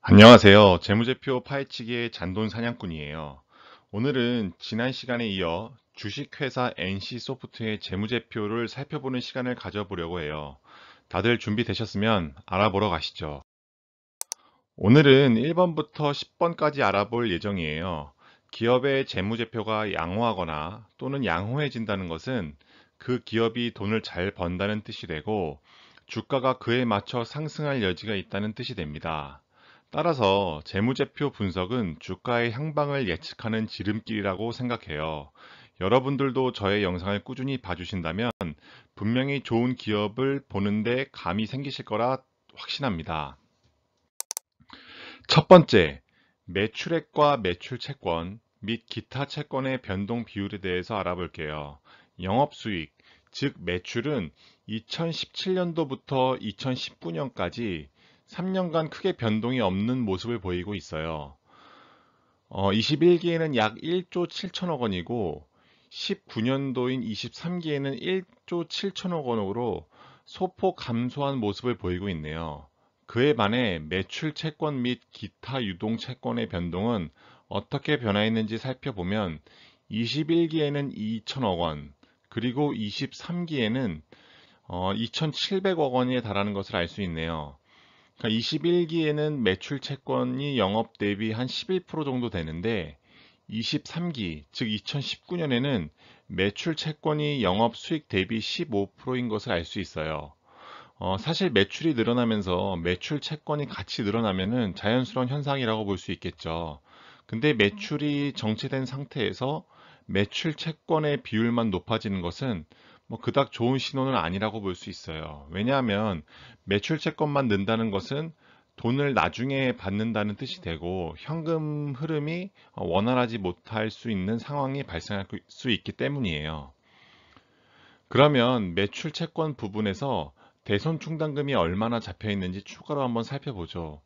안녕하세요. 재무제표 파헤치기의 잔돈 사냥꾼이에요. 오늘은 지난 시간에 이어 주식회사 NC소프트의 재무제표를 살펴보는 시간을 가져보려고 해요. 다들 준비되셨으면 알아보러 가시죠. 오늘은 1번부터 10번까지 알아볼 예정이에요. 기업의 재무제표가 양호하거나 또는 양호해진다는 것은 그 기업이 돈을 잘 번다는 뜻이 되고 주가가 그에 맞춰 상승할 여지가 있다는 뜻이 됩니다. 따라서 재무제표 분석은 주가의 향방을 예측하는 지름길이라고 생각해요. 여러분들도 저의 영상을 꾸준히 봐주신다면 분명히 좋은 기업을 보는데 감이 생기실 거라 확신합니다. 첫 번째, 매출액과 매출채권 및 기타 채권의 변동 비율에 대해서 알아볼게요. 영업수익, 즉 매출은 2017년도부터 2019년까지 3년간 크게 변동이 없는 모습을 보이고 있어요. 21기에는 약 1조 7천억 원이고 19년도인 23기에는 1조 7천억 원으로 소폭 감소한 모습을 보이고 있네요. 그에 반해 매출 채권 및 기타 유동 채권의 변동은 어떻게 변화했는지 살펴보면 21기에는 2천억 원, 그리고 23기에는 2,700억 원에 달하는 것을 알 수 있네요. 그러니까 21기에는 매출 채권이 영업 대비 한 11% 정도 되는데 23기, 즉 2019년에는 매출 채권이 영업 수익 대비 15%인 것을 알 수 있어요. 사실 매출이 늘어나면서 매출 채권이 같이 늘어나면은 자연스러운 현상이라고 볼 수 있겠죠. 근데 매출이 정체된 상태에서 매출 채권의 비율만 높아지는 것은 뭐 그닥 좋은 신호는 아니라고 볼 수 있어요. 왜냐하면 매출 채권만 는다는 것은 돈을 나중에 받는다는 뜻이 되고 현금 흐름이 원활하지 못할 수 있는 상황이 발생할 수 있기 때문이에요. 그러면 매출 채권 부분에서 대손 충당금이 얼마나 잡혀 있는지 추가로 한번 살펴보죠.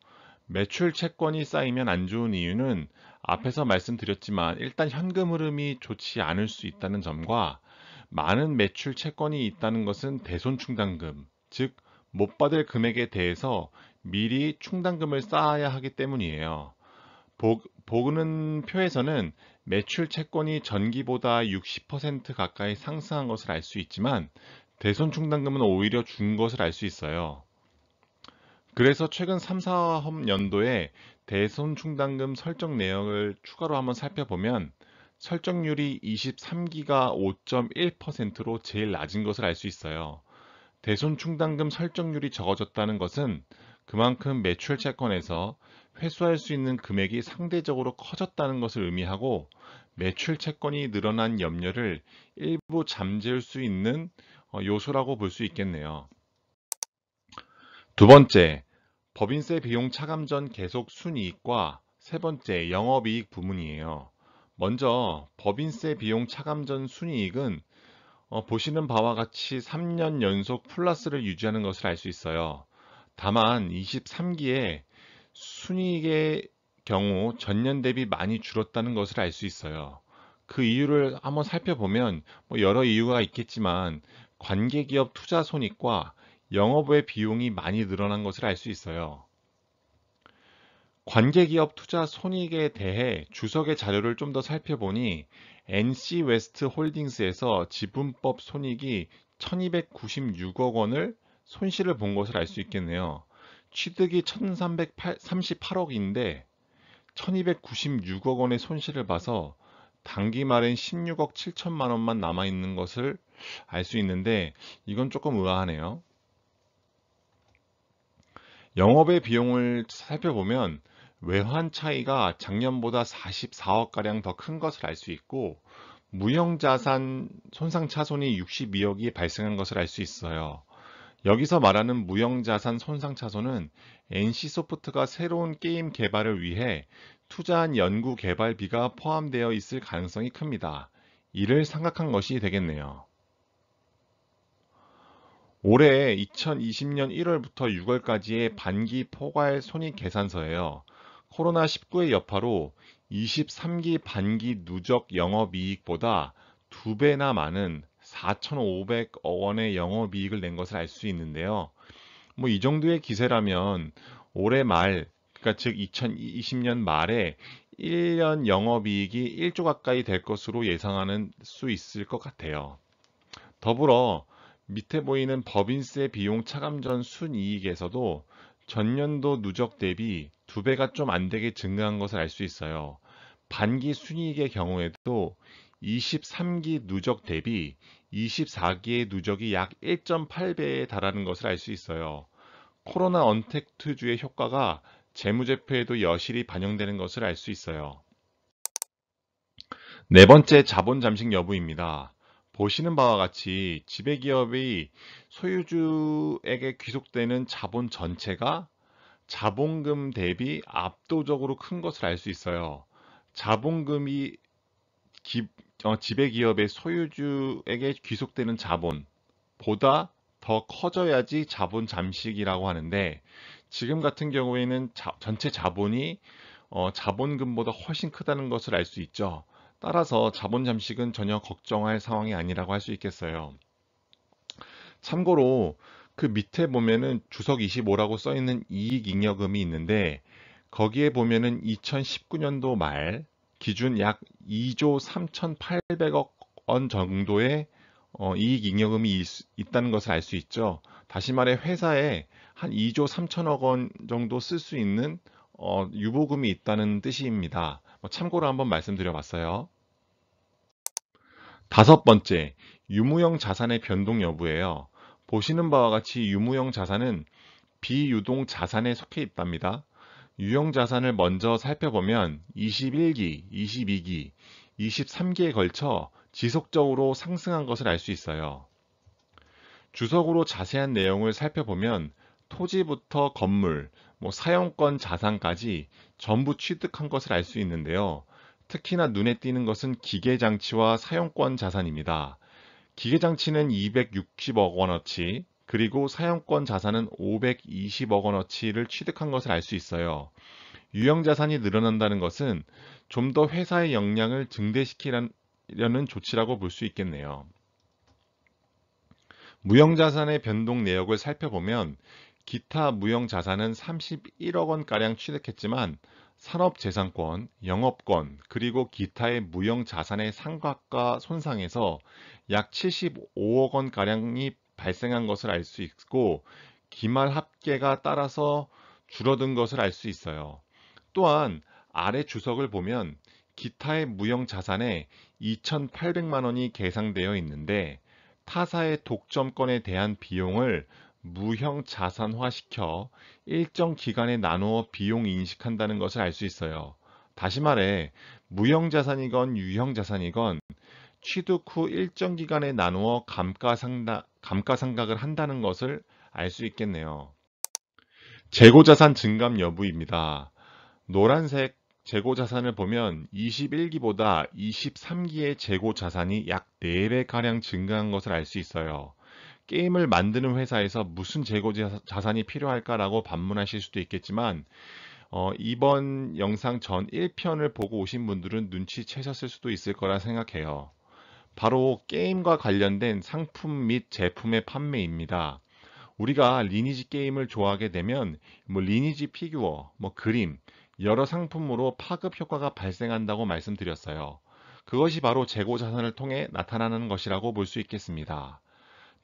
매출 채권이 쌓이면 안 좋은 이유는 앞에서 말씀드렸지만 일단 현금 흐름이 좋지 않을 수 있다는 점과 많은 매출 채권이 있다는 것은 대손 충당금, 즉 못 받을 금액에 대해서 미리 충당금을 쌓아야 하기 때문이에요. 보는 표에서는 매출 채권이 전기보다 60% 가까이 상승한 것을 알 수 있지만 대손 충당금은 오히려 준 것을 알 수 있어요. 그래서 최근 3, 4년도에 대손 충당금 설정 내역을 추가로 한번 살펴보면 설정률이 23기가 5.1%로 제일 낮은 것을 알 수 있어요. 대손 충당금 설정률이 적어졌다는 것은 그만큼 매출 채권에서 회수할 수 있는 금액이 상대적으로 커졌다는 것을 의미하고 매출 채권이 늘어난 염려를 일부 잠재울 수 있는 요소라고 볼 수 있겠네요. 두 번째, 법인세 비용 차감 전 계속 순이익과 세 번째, 영업이익 부문이에요. 먼저 법인세 비용 차감 전 순이익은 보시는 바와 같이 3년 연속 플러스를 유지하는 것을 알 수 있어요. 다만 23기에 순이익의 경우 전년 대비 많이 줄었다는 것을 알 수 있어요. 그 이유를 한번 살펴보면 여러 이유가 있겠지만 관계기업 투자 손익과 영업외 비용이 많이 늘어난 것을 알 수 있어요. 관계기업 투자 손익에 대해 주석의 자료를 좀 더 살펴보니 NC웨스트 홀딩스에서 지분법 손익이 1296억 원을 손실을 본 것을 알 수 있겠네요. 취득이 1338억인데 1296억 원의 손실을 봐서 당기 말엔 16억 7천만 원만 남아 있는 것을 알 수 있는데 이건 조금 의아하네요. 영업의 비용을 살펴보면 외환 차이가 작년보다 44억가량 더 큰 것을 알 수 있고 무형자산 손상차손이 62억이 발생한 것을 알 수 있어요. 여기서 말하는 무형자산 손상차손은 NC소프트가 새로운 게임 개발을 위해 투자한 연구 개발비가 포함되어 있을 가능성이 큽니다. 이를 생각한 것이 되겠네요. 올해 2020년 1월부터 6월까지의 반기 포괄 손익 계산서예요. 코로나19의 여파로 23기 반기 누적 영업이익보다 2배나 많은 4,500억 원의 영업이익을 낸 것을 알 수 있는데요. 뭐 이 정도의 기세라면 올해 말, 그러니까 즉 2020년 말에 1년 영업이익이 1조 가까이 될 것으로 예상하는 수 있을 것 같아요. 더불어 밑에 보이는 법인세 비용 차감 전 순이익에서도 전년도 누적 대비 2배가 좀 안 되게 증가한 것을 알 수 있어요. 반기 순이익의 경우에도 23기 누적 대비 24기의 누적이 약 1.8배에 달하는 것을 알 수 있어요. 코로나 언택트주의 효과가 재무제표에도 여실히 반영되는 것을 알 수 있어요. 네 번째, 자본 잠식 여부입니다. 보시는 바와 같이 지배기업이 소유주에게 귀속되는 자본 전체가 자본금 대비 압도적으로 큰 것을 알 수 있어요. 자본금이 지배기업의 소유주에게 귀속되는 자본보다 더 커져야지 자본 잠식이라고 하는데, 지금 같은 경우에는 전체 자본이 자본금보다 훨씬 크다는 것을 알 수 있죠. 따라서 자본 잠식은 전혀 걱정할 상황이 아니라고 할 수 있겠어요. 참고로 그 밑에 보면은 주석 25라고 써 있는 이익잉여금이 있는데, 거기에 보면은 2019년도 말 기준 약 2조 3,800억 원 정도의 이익잉여금이 있다는 것을 알 수 있죠. 다시 말해 회사에 한 2조 3천억 원 정도 쓸 수 있는 유보금이 있다는 뜻입니다. 참고로 한번 말씀드려 봤어요. 다섯 번째, 유무형 자산의 변동 여부예요. 보시는 바와 같이 유무형 자산은 비유동 자산에 속해 있답니다. 유형 자산을 먼저 살펴보면 21기, 22기, 23기에 걸쳐 지속적으로 상승한 것을 알 수 있어요. 주석으로 자세한 내용을 살펴보면 토지부터 건물, 사용권 자산까지 전부 취득한 것을 알 수 있는데요. 특히나 눈에 띄는 것은 기계장치와 사용권 자산입니다. 기계장치는 260억 원어치, 그리고 사용권 자산은 520억 원어치를 취득한 것을 알 수 있어요. 유형 자산이 늘어난다는 것은 좀 더 회사의 역량을 증대시키려는 조치라고 볼 수 있겠네요. 무형자산의 변동 내역을 살펴보면 기타 무형자산은 31억 원가량 취득했지만 산업재산권, 영업권, 그리고 기타의 무형자산의 상각과 손상에서 약 75억 원가량이 발생한 것을 알 수 있고, 기말 합계가 따라서 줄어든 것을 알 수 있어요. 또한 아래 주석을 보면 기타의 무형자산에 2,800만 원이 계상되어 있는데, 타사의 독점권에 대한 비용을 무형 자산화시켜 일정 기간에 나누어 비용 인식한다는 것을 알 수 있어요. 다시 말해 무형 자산이건 유형 자산이건 취득 후 일정 기간에 나누어 감가상각을 한다는 것을 알 수 있겠네요. 재고자산 증감 여부입니다. 노란색 재고자산을 보면 21기보다 23기의 재고자산이 약 4배가량 증가한 것을 알 수 있어요. 게임을 만드는 회사에서 무슨 재고자산이 필요할까라고 반문하실 수도 있겠지만, 이번 영상 전 1편을 보고 오신 분들은 눈치채셨을 수도 있을 거라 생각해요. 바로 게임과 관련된 상품 및 제품의 판매입니다. 우리가 리니지 게임을 좋아하게 되면 리니지 피규어, 그림, 여러 상품으로 파급 효과가 발생한다고 말씀드렸어요. 그것이 바로 재고 자산을 통해 나타나는 것이라고 볼 수 있겠습니다.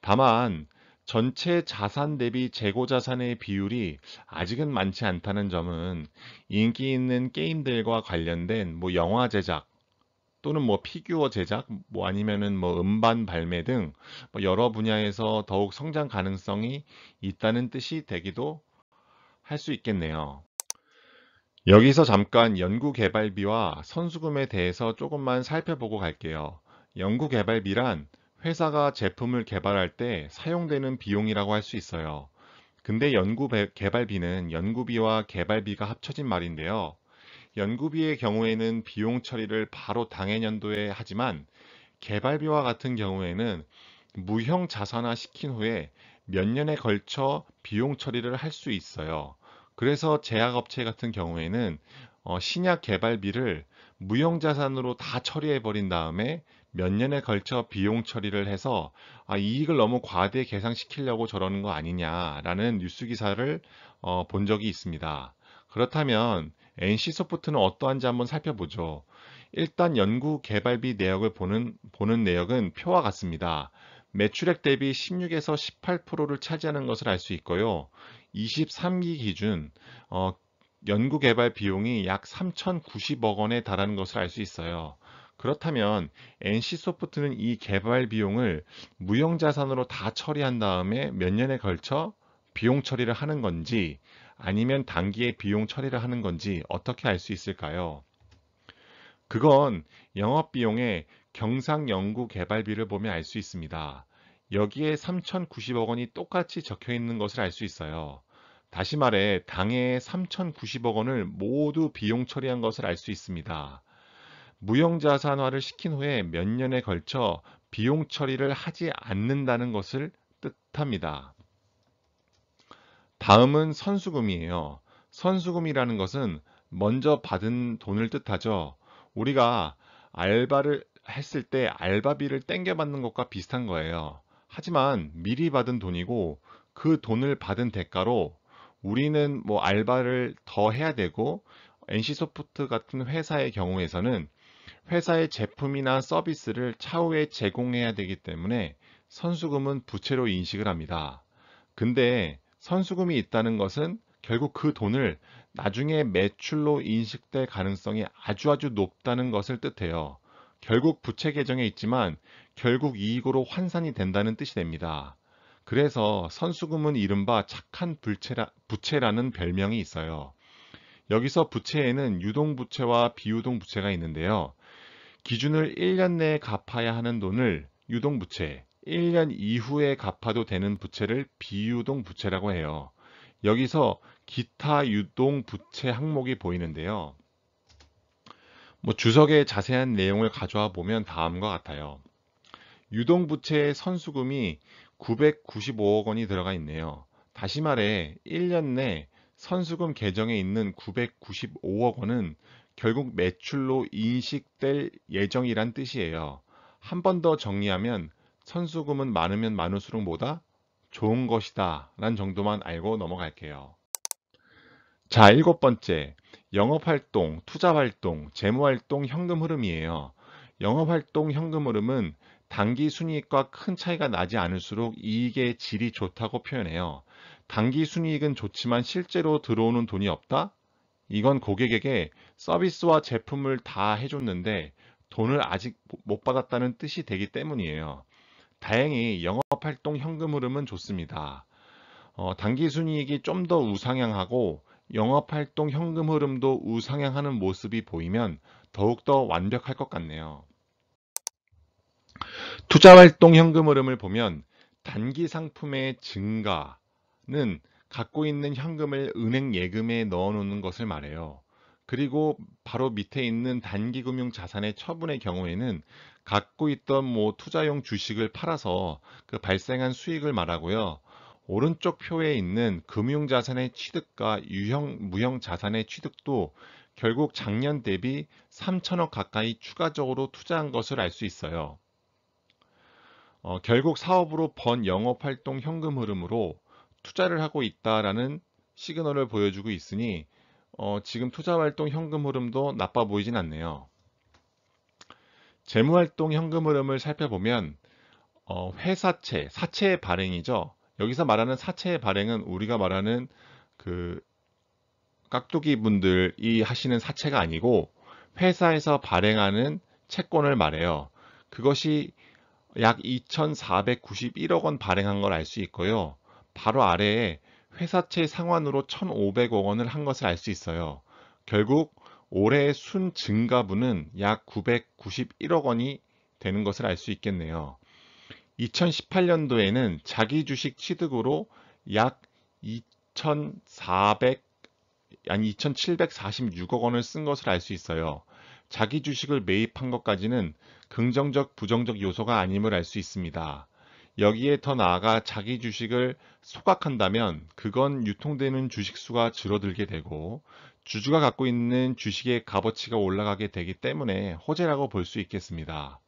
다만 전체 자산 대비 재고 자산의 비율이 아직은 많지 않다는 점은 인기 있는 게임들과 관련된 영화 제작 또는 피규어 제작, 아니면은 음반 발매 등 여러 분야에서 더욱 성장 가능성이 있다는 뜻이 되기도 할 수 있겠네요. 여기서 잠깐 연구개발비와 선수금에 대해서 조금만 살펴보고 갈게요. 연구개발비란 회사가 제품을 개발할 때 사용되는 비용이라고 할 수 있어요. 근데 연구개발비는 연구비와 개발비가 합쳐진 말인데요. 연구비의 경우에는 비용 처리를 바로 당해년도에 하지만, 개발비와 같은 경우에는 무형 자산화 시킨 후에 몇 년에 걸쳐 비용 처리를 할 수 있어요. 그래서 제약업체 같은 경우에는 신약 개발비를 무형자산으로 다 처리해 버린 다음에 몇 년에 걸쳐 비용 처리를 해서 이익을 너무 과대 계상시키려고 저러는 거 아니냐라는 뉴스 기사를 본 적이 있습니다. 그렇다면 NC소프트는 어떠한지 한번 살펴보죠. 일단 연구 개발비 내역을 보는 내역은 표와 같습니다. 매출액 대비 16에서 18%를 차지하는 것을 알 수 있고요. 23기 기준 연구 개발 비용이 약 3,090억 원에 달하는 것을 알 수 있어요. 그렇다면 NC소프트는 이 개발 비용을 무형자산으로 다 처리한 다음에 몇 년에 걸쳐 비용 처리를 하는 건지 아니면 단기에 비용 처리를 하는 건지 어떻게 알 수 있을까요? 그건 영업비용의 경상연구개발비를 보면 알 수 있습니다. 여기에 3,090억 원이 똑같이 적혀 있는 것을 알 수 있어요. 다시 말해 당해에 3,090억 원을 모두 비용 처리한 것을 알 수 있습니다. 무형자산화를 시킨 후에 몇 년에 걸쳐 비용 처리를 하지 않는다는 것을 뜻합니다. 다음은 선수금이에요. 선수금이라는 것은 먼저 받은 돈을 뜻하죠. 우리가 알바를 했을 때 알바비를 땡겨받는 것과 비슷한 거예요. 하지만 미리 받은 돈이고 그 돈을 받은 대가로 우리는 뭐 알바를 더 해야 되고 NC소프트 같은 회사의 경우에서는 회사의 제품이나 서비스를 차후에 제공해야 되기 때문에 선수금은 부채로 인식을 합니다. 근데 선수금이 있다는 것은 결국 그 돈을 나중에 매출로 인식될 가능성이 아주 높다는 것을 뜻해요. 결국 부채 계정에 있지만 결국 이익으로 환산이 된다는 뜻이 됩니다. 그래서 선수금은 이른바 착한 부채라는 별명이 있어요. 여기서 부채에는 유동부채와 비유동부채가 있는데요. 기준을 1년 내에 갚아야 하는 돈을 유동부채, 1년 이후에 갚아도 되는 부채를 비유동부채라고 해요. 여기서 기타 유동부채 항목이 보이는데요. 주석에 자세한 내용을 가져와 보면 다음과 같아요. 유동부채의 선수금이 995억 원이 들어가 있네요. 다시 말해 1년 내 선수금 계정에 있는 995억 원은 결국 매출로 인식될 예정이란 뜻이에요. 한 번 더 정리하면 선수금은 많으면 많을수록 뭐다? 좋은 것이다 라는 정도만 알고 넘어갈게요. 자, 7번째. 영업활동, 투자활동, 재무활동, 현금 흐름이에요. 영업활동 현금 흐름은 단기 순이익과 큰 차이가 나지 않을수록 이익의 질이 좋다고 표현해요. 단기 순이익은 좋지만 실제로 들어오는 돈이 없다? 이건 고객에게 서비스와 제품을 다 해줬는데 돈을 아직 못 받았다는 뜻이 되기 때문이에요. 다행히 영업활동 현금 흐름은 좋습니다. 단기 순이익이 좀 더 우상향하고 영업활동 현금 흐름도 우상향하는 모습이 보이면 더욱더 완벽할 것 같네요. 투자활동 현금 흐름을 보면 단기 상품의 증가는 갖고 있는 현금을 은행 예금에 넣어 놓는 것을 말해요. 그리고 바로 밑에 있는 단기금융 자산의 처분의 경우에는 갖고 있던 투자용 주식을 팔아서 그 발생한 수익을 말하고요. 오른쪽 표에 있는 금융자산의 취득과 무형 자산의 취득도 결국 작년 대비 3천억 가까이 추가적으로 투자한 것을 알 수 있어요. 결국 사업으로 번 영업활동 현금 흐름으로 투자를 하고 있다라는 시그널을 보여주고 있으니 지금 투자활동 현금 흐름도 나빠 보이진 않네요. 재무활동 현금 흐름을 살펴보면 사채의 발행이죠. 여기서 말하는 사채의 발행은 우리가 말하는 그 깍두기 분들이 하시는 사채가 아니고 회사에서 발행하는 채권을 말해요. 그것이 약 2,491억 원 발행한 걸 알 수 있고요. 바로 아래에 회사채 상환으로 1,500억 원을 한 것을 알 수 있어요. 결국 올해 순 증가분은 약 991억 원이 되는 것을 알 수 있겠네요. 2018년도에는 자기 주식 취득으로 약 2,746억 원을 쓴 것을 알 수 있어요. 자기 주식을 매입한 것까지는 긍정적, 부정적 요소가 아님을 알 수 있습니다. 여기에 더 나아가 자기 주식을 소각한다면 그건 유통되는 주식 수가 줄어들게 되고 주주가 갖고 있는 주식의 값어치가 올라가게 되기 때문에 호재라고 볼 수 있겠습니다.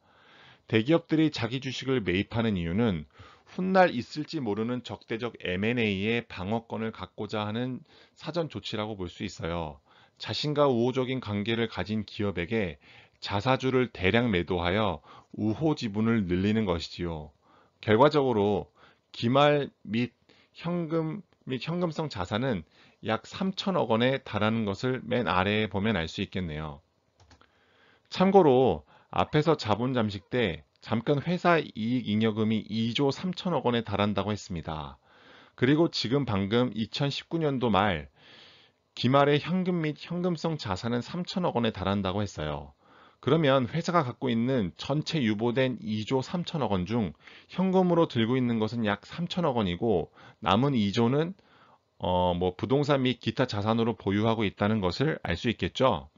대기업들이 자기 주식을 매입하는 이유는 훗날 있을지 모르는 적대적 M&A의 방어권을 갖고자 하는 사전 조치라고 볼 수 있어요. 자신과 우호적인 관계를 가진 기업에게 자사주를 대량 매도하여 우호 지분을 늘리는 것이지요. 결과적으로 기말 및 현금성 자산은 약 3천억 원에 달하는 것을 맨 아래에 보면 알 수 있겠네요. 참고로 앞에서 자본 잠식 때 잠깐 회사 이익 잉여금이 2조 3천억 원에 달한다고 했습니다. 그리고 지금 방금 2019년도 말 기말의 현금 및 현금성 자산은 3천억 원에 달한다고 했어요. 그러면 회사가 갖고 있는 전체 유보된 2조 3천억 원 중 현금으로 들고 있는 것은 약 3천억 원이고 남은 2조는 부동산 및 기타 자산으로 보유하고 있다는 것을 알 수 있겠죠.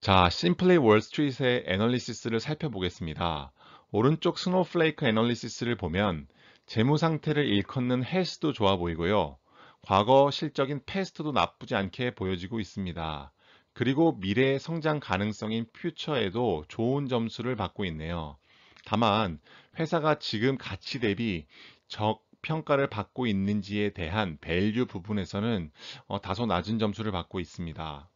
자, 심플리 월스트리트의 애널리시스를 살펴보겠습니다. 오른쪽 스노우플레이크 애널리시스를 보면 재무 상태를 일컫는 헬스도 좋아 보이고요. 과거 실적인 패스트도 나쁘지 않게 보여지고 있습니다. 그리고 미래의 성장 가능성인 퓨처에도 좋은 점수를 받고 있네요. 다만 회사가 지금 가치 대비 적평가를 받고 있는지에 대한 밸류 부분에서는 다소 낮은 점수를 받고 있습니다.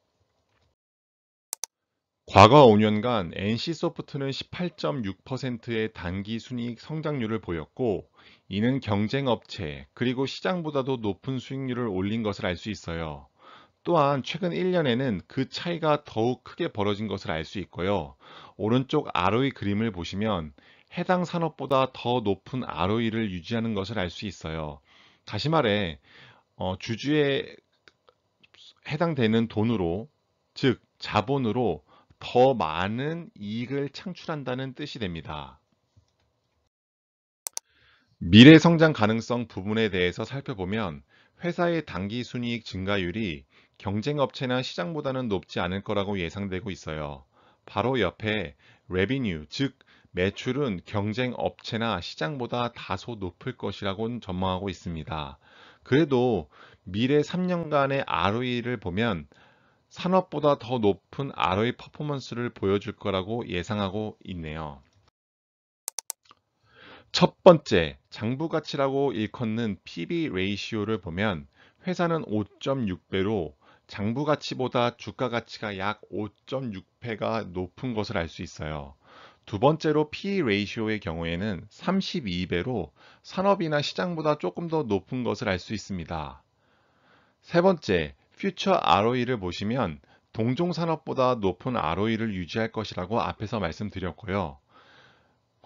과거 5년간 NC소프트는 18.6%의 단기 순이익 성장률을 보였고, 이는 경쟁업체 그리고 시장보다도 높은 수익률을 올린 것을 알 수 있어요. 또한 최근 1년에는 그 차이가 더욱 크게 벌어진 것을 알 수 있고요. 오른쪽 ROE 그림을 보시면 해당 산업보다 더 높은 ROE를 유지하는 것을 알 수 있어요. 다시 말해 주주에 해당되는 돈으로, 즉 자본으로 더 많은 이익을 창출한다는 뜻이 됩니다. 미래 성장 가능성 부분에 대해서 살펴보면 회사의 단기 순이익 증가율이 경쟁업체나 시장보다는 높지 않을 거라고 예상되고 있어요. 바로 옆에 revenue, 즉 매출은 경쟁업체나 시장보다 다소 높을 것이라고 전망하고 있습니다. 그래도 미래 3년간의 ROE를 보면 산업보다 더 높은 ROE 퍼포먼스를 보여줄 거라고 예상하고 있네요. 첫 번째, 장부 가치라고 일컫는 PB 레이시오를 보면 회사는 5.6배로 장부 가치보다 주가 가치가 약 5.6배가 높은 것을 알 수 있어요. 두 번째로 PE 레이시오의 경우에는 32배로 산업이나 시장보다 조금 더 높은 것을 알 수 있습니다. 세 번째, 퓨처 ROE를 보시면 동종 산업보다 높은 ROE를 유지할 것이라고 앞에서 말씀드렸고요.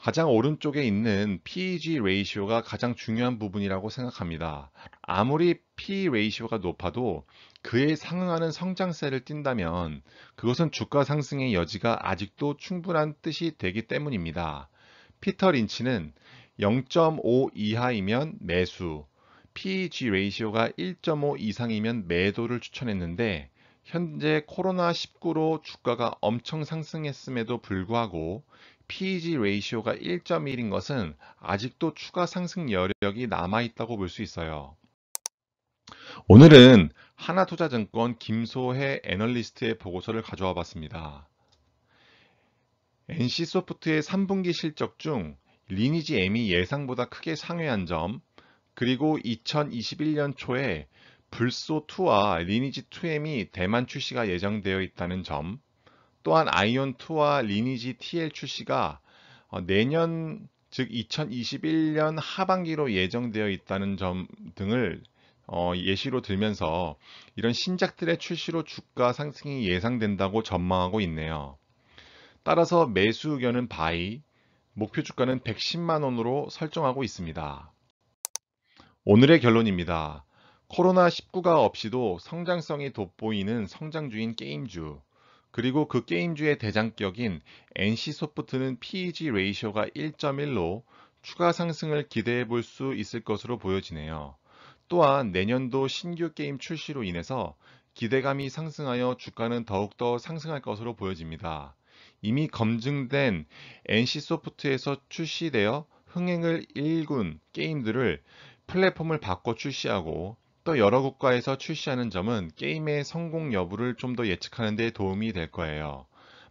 가장 오른쪽에 있는 PEG 레이시오가 가장 중요한 부분이라고 생각합니다. 아무리 PE 레이시오가 높아도 그에 상응하는 성장세를 띈다면 그것은 주가 상승의 여지가 아직도 충분한 뜻이 되기 때문입니다. 피터 린치는 0.5 이하이면 매수, PEG 레이시오가 1.5 이상이면 매도를 추천했는데 현재 코로나19로 주가가 엄청 상승했음에도 불구하고 PEG 레이시오가 1.1인 것은 아직도 추가 상승 여력이 남아있다고 볼 수 있어요. 오늘은 하나투자증권 김소혜 애널리스트의 보고서를 가져와 봤습니다. NC소프트의 3분기 실적 중 리니지 M이 예상보다 크게 상회한 점, 그리고 2021년 초에 불소2와 리니지2M이 대만 출시가 예정되어 있다는 점, 또한 아이온2와 리니지 TL 출시가 내년, 즉 2021년 하반기로 예정되어 있다는 점 등을 예시로 들면서 이런 신작들의 출시로 주가 상승이 예상된다고 전망하고 있네요. 따라서 매수 의견은 바이, 목표 주가는 110만 원으로 설정하고 있습니다. 오늘의 결론입니다. 코로나19가 없이도 성장성이 돋보이는 성장주인 게임주, 그리고 그 게임주의 대장격인 NC소프트는 PEG 레이시오가 1.1로 추가 상승을 기대해 볼 수 있을 것으로 보여지네요. 또한 내년도 신규 게임 출시로 인해서 기대감이 상승하여 주가는 더욱더 상승할 것으로 보여집니다. 이미 검증된 NC소프트에서 출시되어 흥행을 일군 게임들을 플랫폼을 바꿔 출시하고 또 여러 국가에서 출시하는 점은 게임의 성공 여부를 좀 더 예측하는 데 도움이 될 거예요.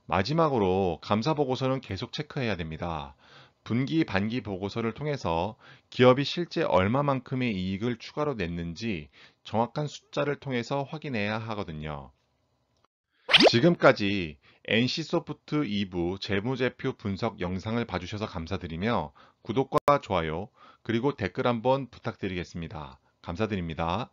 마지막으로 감사 보고서는 계속 체크해야 됩니다. 분기, 반기 보고서를 통해서 기업이 실제 얼마만큼의 이익을 추가로 냈는지 정확한 숫자를 통해서 확인해야 하거든요. 지금까지 NC소프트 2부 재무제표 분석 영상을 봐주셔서 감사드리며 구독과 좋아요, 그리고 댓글 한번 부탁드리겠습니다. 감사드립니다.